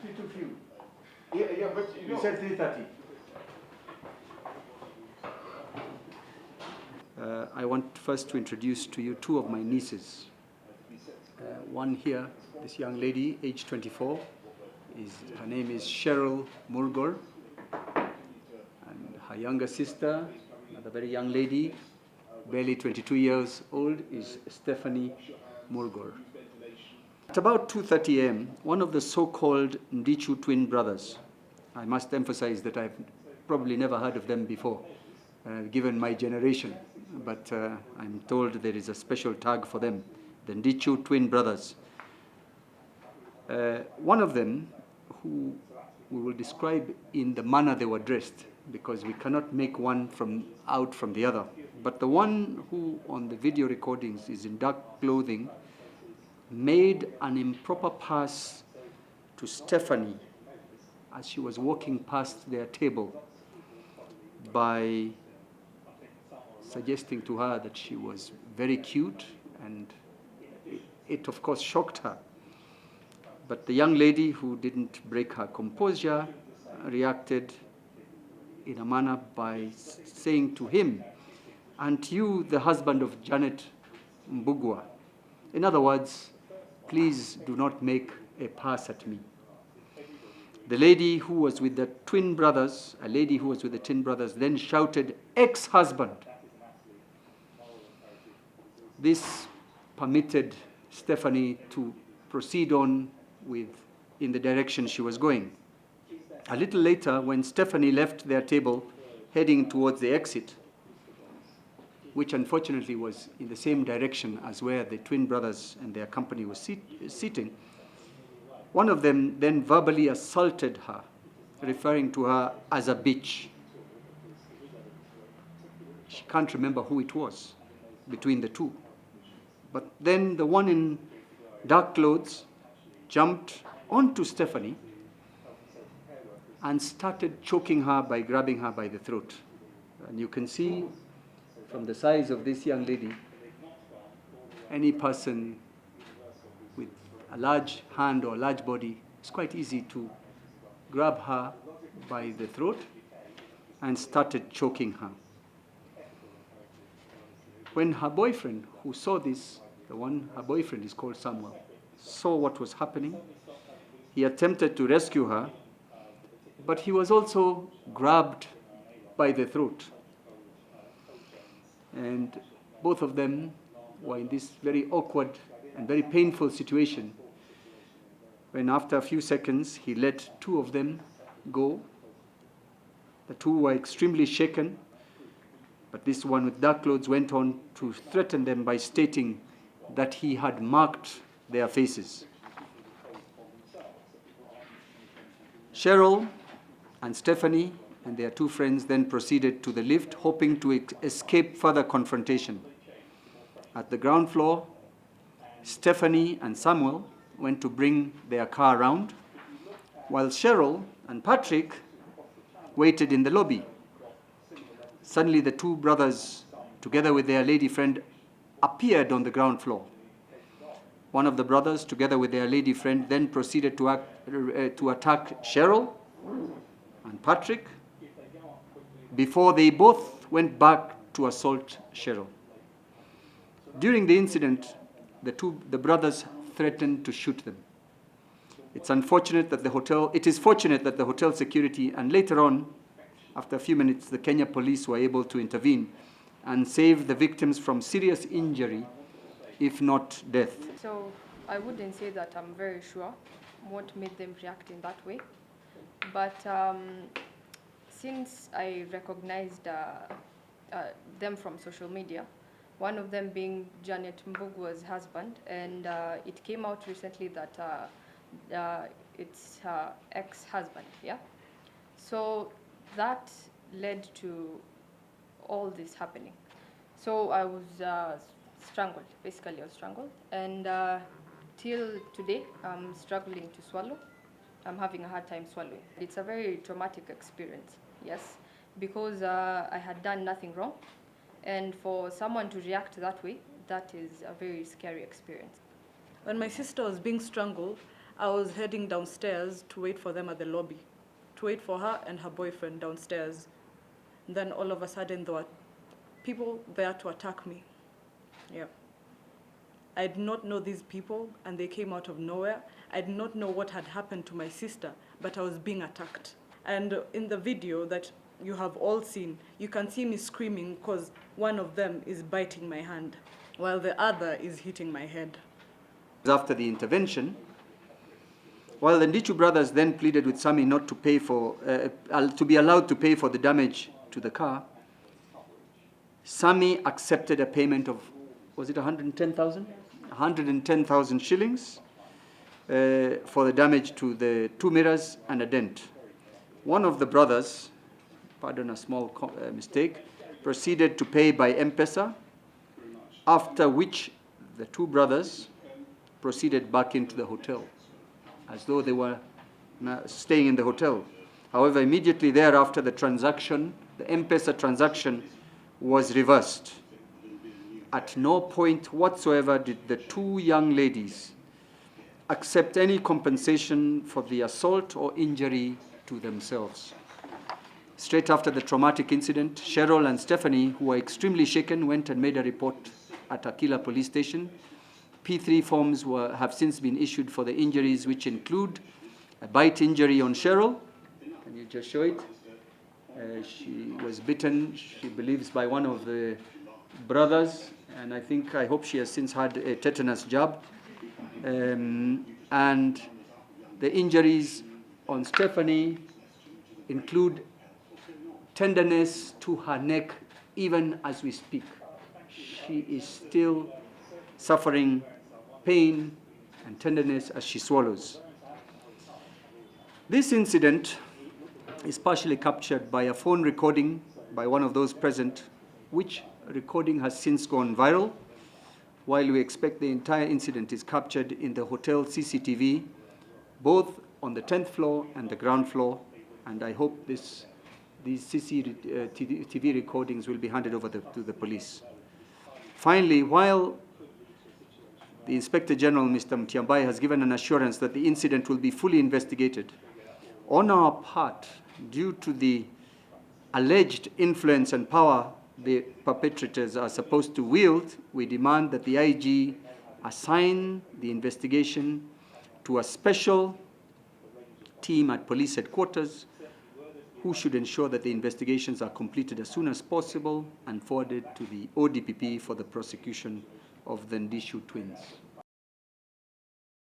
It took you. Yeah, but you said 3:30. I want first to introduce to you two of my nieces. One here, this young lady, age 24, her name is Cheryl Murgor, and her younger sister, another very young lady, barely 22 years old, is Stephanie Murgor. At about 2:30 a.m., one of the so-called Ndichu twin brothers, I must emphasize that I've probably never heard of them before, given my generation, but I'm told there is a special tag for them, the Ndichu twin brothers. One of them, who we will describe in the manner they were dressed, because we cannot make one out from the other, but the one who on the video recordings is in dark clothing made an improper pass to Stephanie as she was walking past their table by suggesting to her that she was very cute, and it of course shocked her. But the young lady, who didn't break her composure, reacted in a manner by saying to him, "Aren't you the husband of Janet Mbugua? In other words, please do not make a pass at me." The lady who was with the twin brothers, then shouted, "Ex-husband." This permitted Stephanie to proceed on in the direction she was going. A little later, when Stephanie left their table, heading towards the exit, which unfortunately was in the same direction as where the twin brothers and their company was sitting, one of them then verbally assaulted her, referring to her as a bitch. She can't remember who it was between the two. But then the one in dark clothes jumped onto Stephanie and started choking her by grabbing her by the throat. And you can see from the size of this young lady, any person with a large hand or a large body, it's quite easy to grab her by the throat and started choking her. When her boyfriend, who saw this, her boyfriend is called Samuel, saw what was happening, he attempted to rescue her, but he was also grabbed by the throat. And both of them were in this very awkward and very painful situation when, after a few seconds, he let two of them go. The two were extremely shaken, but this one with dark clothes went on to threaten them by stating that he had marked their faces. Cheryl and Stephanie and their two friends then proceeded to the lift, hoping to escape further confrontation. At the ground floor, Stephanie and Samuel went to bring their car around, while Cheryl and Patrick waited in the lobby. Suddenly, the two brothers, together with their lady friend, appeared on the ground floor. One of the brothers, together with their lady friend, then proceeded to attack Cheryl and Patrick before they both went back to assault Cheryl. During the incident, the brothers threatened to shoot them. It is fortunate that the hotel security, and later on, after a few minutes, the Kenya police were able to intervene and save the victims from serious injury, if not death. So I wouldn't say that I'm very sure what made them react in that way, but since I recognized them from social media, one of them being Janet Mbugua's husband, and it came out recently that it's her ex-husband, yeah? So that led to all this happening. So I was strangled, basically I was strangled, and till today I'm struggling to swallow. I'm having a hard time swallowing. It's a very traumatic experience, yes, because I had done nothing wrong, and for someone to react that way, that is a very scary experience. When my sister was being strangled, I was heading downstairs to wait for them at the lobby, to wait for her and her boyfriend downstairs. Then all of a sudden there were people there to attack me. Yeah. I did not know these people, and they came out of nowhere. I did not know what had happened to my sister, but I was being attacked. And in the video that you have all seen, you can see me screaming because one of them is biting my hand, while the other is hitting my head. After the intervention, while the Ndichu brothers then pleaded with Sami not to pay for, to be allowed to pay for the damage to the car, Sami accepted a payment of, was it 110,000? 110,000 shillings for the damage to the two mirrors and a dent. One of the brothers, pardon a small mistake, proceeded to pay by M-Pesa, after which the two brothers proceeded back into the hotel, as though they were staying in the hotel. However, immediately thereafter, the transaction, the M-Pesa transaction, was reversed. At no point whatsoever did the two young ladies accept any compensation for the assault or injury to themselves. Straight after the traumatic incident, Cheryl and Stephanie, who were extremely shaken, went and made a report at Akila police station. P3 forms have since been issued for the injuries, which include a bite injury on Cheryl. Can you just show it? She was bitten, she believes, by one of the brothers, and I hope she has since had a tetanus jab. And the injuries on Stephanie include tenderness to her neck even as we speak. She is still suffering pain and tenderness as she swallows. This incident is partially captured by a phone recording by one of those present, which recording has since gone viral, while we expect the entire incident is captured in the hotel CCTV, both on the 10th floor and the ground floor, and I hope these CCTV recordings will be handed over to the police. Finally, while the Inspector General, Mr. Mutyambai, has given an assurance that the incident will be fully investigated, on our part, due to the alleged influence and power the perpetrators are supposed to wield, we demand that the IG assign the investigation to a special team at police headquarters who should ensure that the investigations are completed as soon as possible and forwarded to the ODPP for the prosecution of the Ndichu twins.